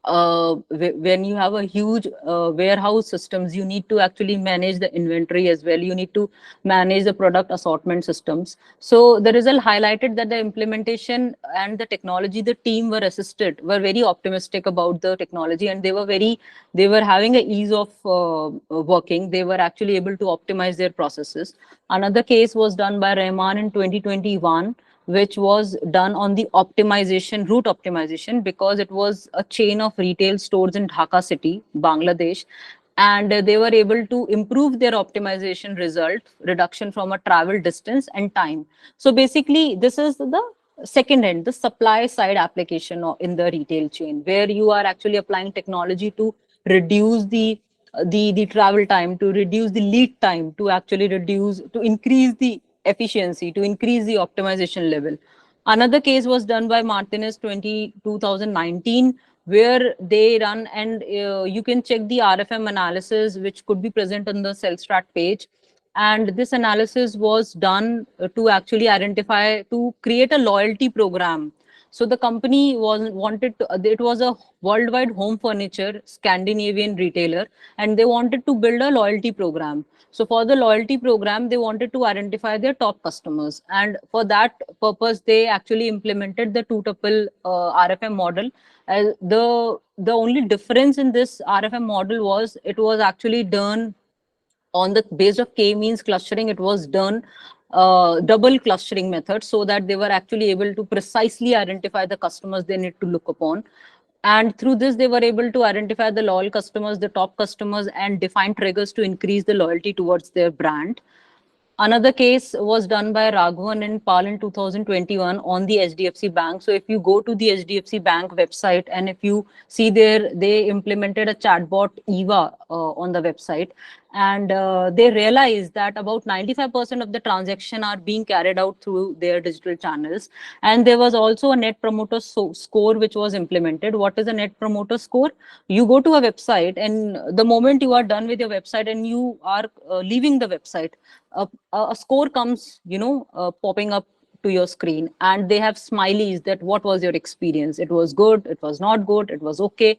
when you have a huge warehouse systems, you need to actually manage the inventory as well. You need to manage the product assortment systems. So the result highlighted that the implementation and the technology the team were very optimistic about the technology, and they were having a ease of working. They were actually able to optimize their processes. Another case was done by Rahman in 2021, which was done on the route optimization, because it was a chain of retail stores in Dhaka city, Bangladesh. And they were able to improve their optimization result, reduction from a travel distance and time. So basically, this is the second end, the supply side application in the retail chain, where you are actually applying technology to reduce the travel time, to reduce the lead time, to increase the efficiency, to increase the optimization level. Another case was done by Martinez 2019, where they run, and you can check the RFM analysis, which could be present on the Salesstrat page. And this analysis was done to actually identify, to create a loyalty program. So the company it was a worldwide home furniture Scandinavian retailer, and they wanted to build a loyalty program. So for the loyalty program, they wanted to identify their top customers. And for that purpose, they actually implemented the two-tuple RFM model. The only difference in this RFM model was it was actually done on the base of k-means clustering. It was done double clustering method, so that they were actually able to precisely identify the customers they need to look upon. And through this, they were able to identify the loyal customers, the top customers, and define triggers to increase the loyalty towards their brand. Another case was done by Raghavan and Pal in 2021 on the HDFC Bank. So if you go to the HDFC Bank website, and if you see there, they implemented a chatbot Eva on the website. And they realized that about 95% of the transaction are being carried out through their digital channels. And there was also a net promoter score which was implemented. What is a net promoter score? You go to a website, and the moment you are done with your website and you are leaving the website, a score comes, popping up to your screen, and they have smileys that what was your experience? It was good, it was not good, it was okay.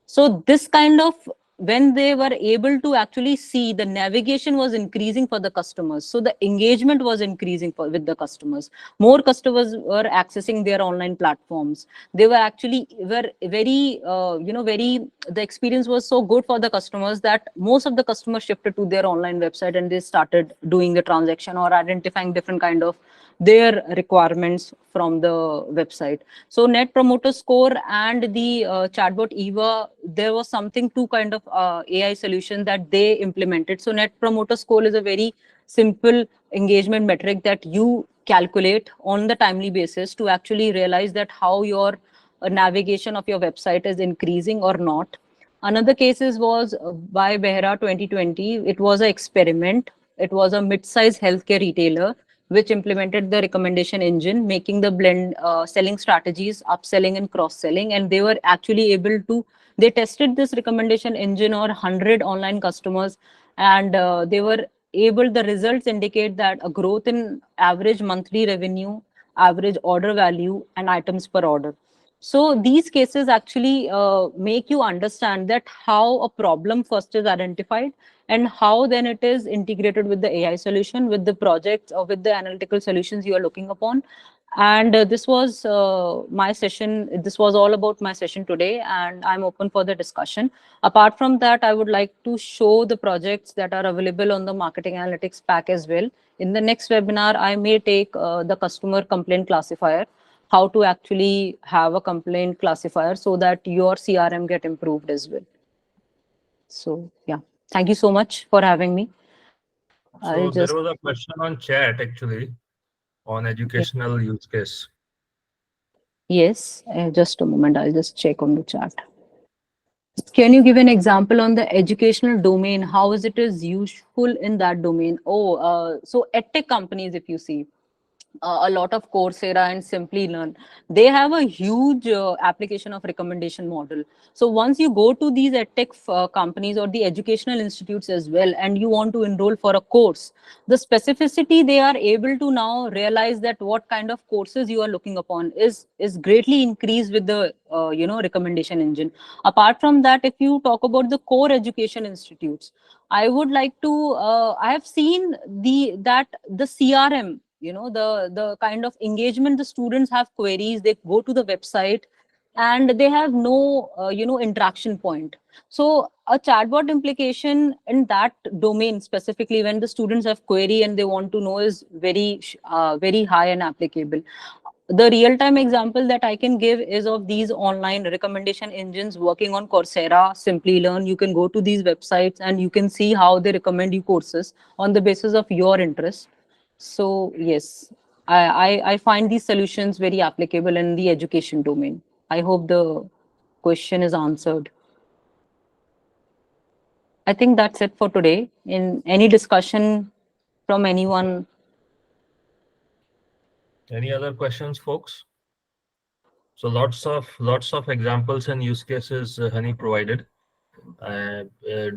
So this kind of, when they were able to actually see, the navigation was increasing for the customers, so the engagement was increasing with the customers. More customers were accessing their online platforms. They were actually very the experience was so good for the customers that most of the customers shifted to their online website, and they started doing the transaction or identifying different kind of their requirements from the website. So net promoter score and the chatbot Eva, there was something, two kind of AI solution that they implemented. So net promoter score is a very simple engagement metric that you calculate on the timely basis to actually realize that how your navigation of your website is increasing or not. Another cases was by Behra 2020. It was an experiment. It was a mid-sized healthcare retailer which implemented the recommendation engine, making the blend selling strategies, upselling and cross-selling. And they were actually able to, they tested this recommendation engine on 100 online customers, and they were able, the results indicate that a growth in average monthly revenue, average order value, and items per order. So these cases actually make you understand that how a problem first is identified and how then it is integrated with the AI solution, with the projects or with the analytical solutions you are looking upon. And this was my session. This was all about my session today, and I'm open for the discussion. Apart from that, I would like to show the projects that are available on the marketing analytics pack as well. In the next webinar, I may take the customer complaint classifier, how to actually have a complaint classifier so that your CRM get improved as well. So yeah, thank you so much for having me. I'll So there just, was a question on chat actually on yeah. educational use case. Yes, just a moment. I'll just check on the chat. Can you give an example on the educational domain? How is it is useful in that domain? Oh, so edtech companies, if you see, a lot of Coursera and Simply Learn. They have a huge application of recommendation model. So once you go to these edtech companies or the educational institutes as well, and you want to enroll for a course, the specificity they are able to now realize that what kind of courses you are looking upon is greatly increased with the recommendation engine. Apart from that, if you talk about the core education institutes, I would like to. I have seen the CRM, the kind of engagement the students have queries. They go to the website, and they have no interaction point. So a chatbot implication in that domain specifically, when the students have query and they want to know, is very high and applicable. The real time example that I can give is of these online recommendation engines working on Coursera, Simply Learn. You can go to these websites and you can see how they recommend you courses on the basis of your interest. So yes, I find these solutions very applicable in the education domain. I hope the question is answered. I think that's it for today. In any discussion from anyone? Any other questions, folks? So lots of examples and use cases Honey provided,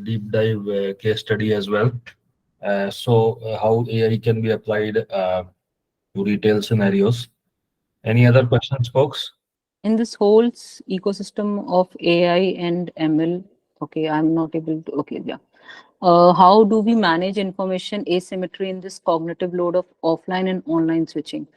deep dive case study as well. How AI can be applied to retail scenarios. Any other questions, folks? In this whole ecosystem of AI and ML, okay, I'm not able to, okay, yeah. How do we manage information asymmetry in this cognitive load of offline and online switching?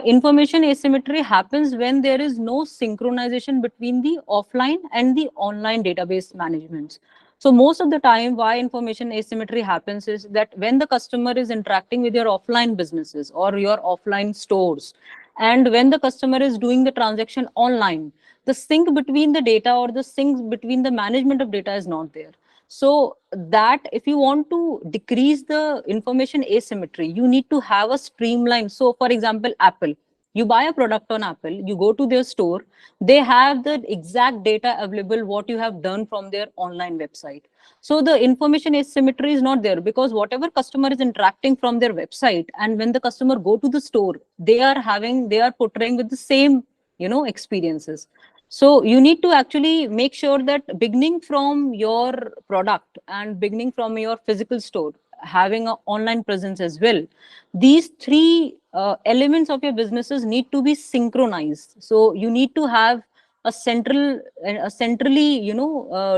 Information asymmetry happens when there is no synchronization between the offline and the online database management. So most of the time, why information asymmetry happens is that when the customer is interacting with your offline businesses or your offline stores, and when the customer is doing the transaction online, the sync between the data or the sync between the management of data is not there. So that if you want to decrease the information asymmetry, you need to have a streamline. So for example, Apple, you buy a product on Apple, you go to their store, they have the exact data available what you have done from their online website. So the information asymmetry is not there, because whatever customer is interacting from their website, and when the customer go to the store, they are portraying with the same experiences. So you need to actually make sure that beginning from your product and beginning from your physical store, having an online presence as well, these three elements of your businesses need to be synchronized. So you need to have a centrally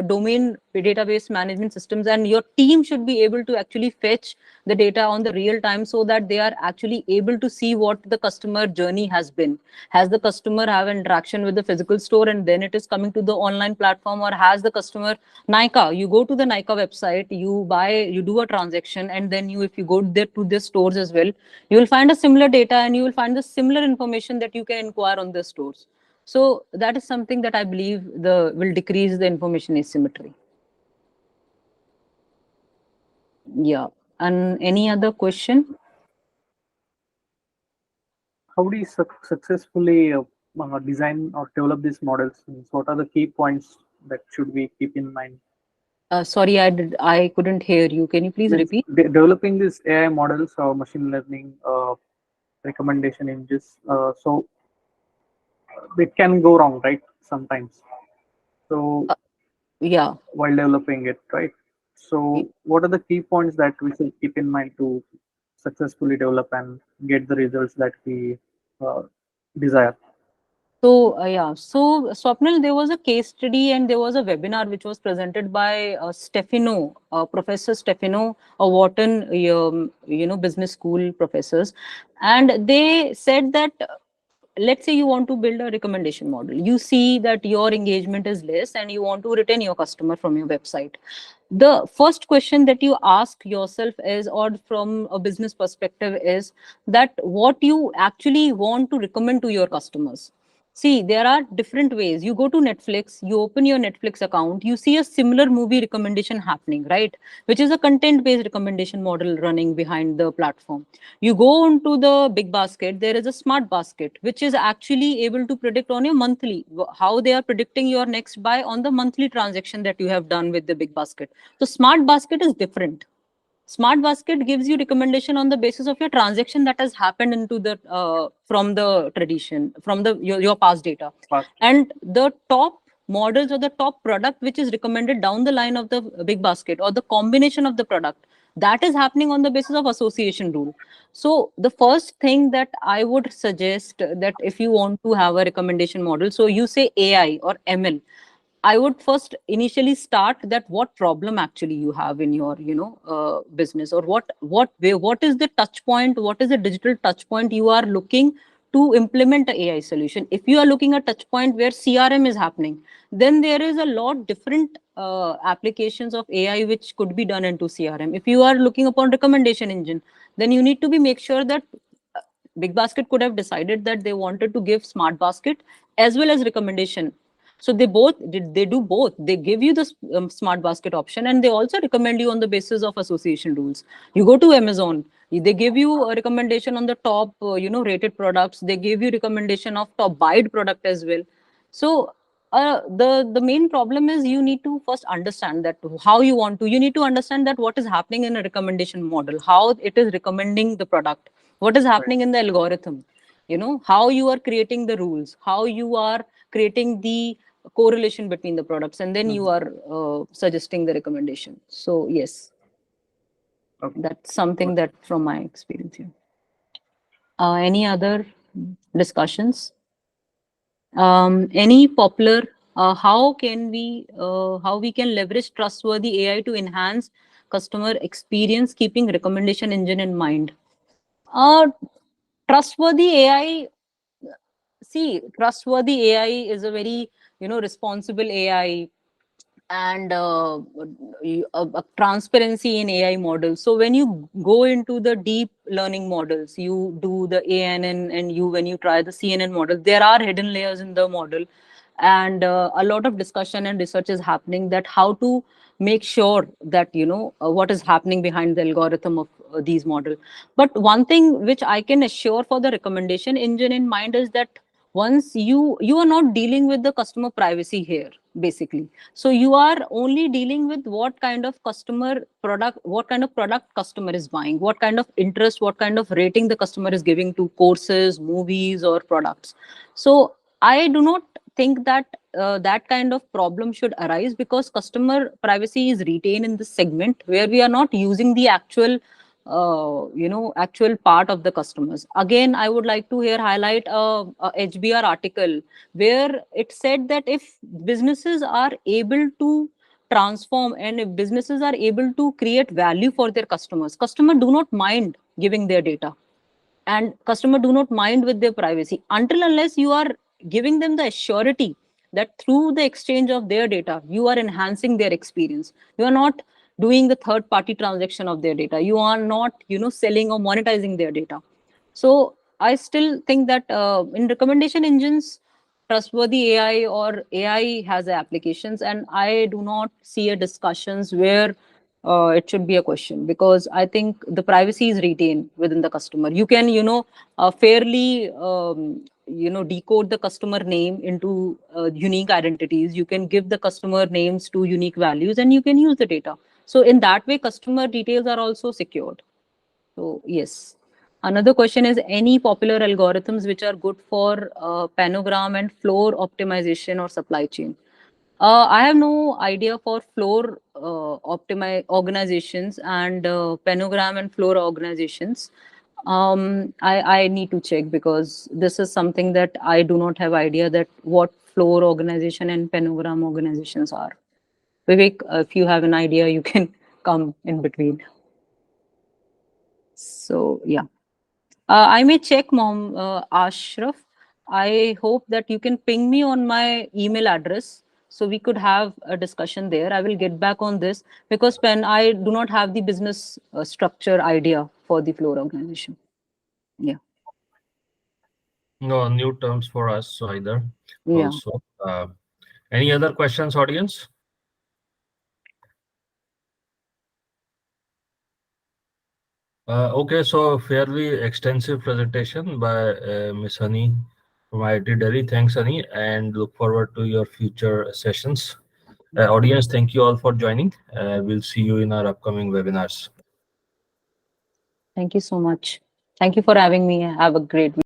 domain database management systems, and your team should be able to actually fetch the data on the real time, so that they are actually able to see what the customer journey has been. Has the customer have interaction with the physical store and then it is coming to the online platform, or has the customer Nika, you go to the Nika website, you buy, you do a transaction, and then if you go there to the stores as well, you will find a similar data and you will find the similar information that you can inquire on the stores. So that is something that I believe the will decrease the information asymmetry. Yeah. And any other question? How do you successfully design or develop these models? Means what are the key points that should we keep in mind? Sorry, I couldn't hear you. Can you please Means repeat? developing these AI models or machine learning recommendation engines. So it can go wrong, right? Sometimes. So Yeah. while developing it, right? So what are the key points that we should keep in mind to successfully develop and get the results that we uh, desire? So Swapnil, there was a case study and there was a webinar which was presented by Stefano, Professor Stefano, a Wharton, business school professors, and they said that let's say you want to build a recommendation model. You see that your engagement is less and you want to retain your customer from your website. The first question that you ask yourself is, or from a business perspective, is that what you actually want to recommend to your customers. See, there are different ways. You go to Netflix, you open your Netflix account, you see a similar movie recommendation happening, right? Which is a content based recommendation model running behind the platform. You go into the big basket, there is a smart basket, which is actually able to predict on your monthly, how they are predicting your next buy on the monthly transaction that you have done with the big basket. So smart basket is different. Smart basket gives you recommendation on the basis of your transaction that has happened into the from the tradition, from the your past data. And the top models or the top product which is recommended down the line of the big basket, or the combination of the product, that is happening on the basis of association rule. So the first thing that I would suggest, that if you want to have a recommendation model, so you say AI or ML, I would first initially start that what problem actually you have in your business, or what way, what is the touch point, what is the digital touch point you are looking to implement a AI solution. If you are looking at touch point where CRM is happening, then there is a lot different applications of AI which could be done into CRM. If you are looking upon recommendation engine, then you need to be make sure that Big Basket could have decided that they wanted to give Smart Basket as well as recommendation. So they do both. They give you the Smart Basket option, and they also recommend you on the basis of association rules. You go to Amazon, they give you a recommendation on the top rated products. They give you recommendation of top buyed product as well. So the main problem is you need to first understand that how you want to. You need to understand that what is happening in a recommendation model, how it is recommending the product, what is happening in the algorithm, how you are creating the rules, how you are creating the correlation between the products, and then you are suggesting the recommendation. So yes, that's something that from my experience here. Any other discussions? Any popular how we can leverage trustworthy AI to enhance customer experience, keeping recommendation engine in mind? uh, Trustworthy AI, see, trustworthy AI is a very responsible AI, and a transparency in AI models. So when you go into the deep learning models, you do the ANN, and when you try the CNN model, there are hidden layers in the model, and a lot of discussion and research is happening that how to make sure that what is happening behind the algorithm of these model. But one thing which I can assure for the recommendation engine in mind is that once you are not dealing with the customer privacy here, basically. So you are only dealing with what kind of product customer is buying, what kind of interest, what kind of rating the customer is giving to courses, movies, or products. So I do not think that that kind of problem should arise, because customer privacy is retained in this segment where we are not using the actual part of the customers. Again, I would like to here highlight a HBR article where it said that if businesses are able to transform, and if businesses are able to create value for their customers, customer do not mind giving their data, and customer do not mind with their privacy, until unless you are giving them the surety that through the exchange of their data you are enhancing their experience. You are not doing the third party transaction of their data. You are not selling or monetizing their data. So I still think that in recommendation engines, trustworthy AI or AI has applications, and I do not see a discussions where it should be a question, because I think the privacy is retained within the customer. You can fairly decode the customer name into unique identities. You can give the customer names to unique values, and you can use the data. So in that way, customer details are also secured. So yes. Another question is, any popular algorithms which are good for panogram and floor optimization or supply chain? I have no idea for floor organizations and panogram and floor organizations. I need to check because this is something that I do not have idea that what floor organization and panogram organizations are. Vivek, if you have an idea, you can come in between. So yeah, I may check, Mom Ashraf. I hope that you can ping me on my email address so we could have a discussion there. I will get back on this because Pen, I do not have the business structure idea for the floor organization. Yeah, No new terms for us either. yeah. Also, any other questions, audience? Okay, so fairly extensive presentation by Miss Honey from IIT Delhi. Thanks, Honey, and look forward to your future sessions. Audience, thank you all for joining. We'll see you in our upcoming webinars. Thank you so much. Thank you for having me. Have a great week.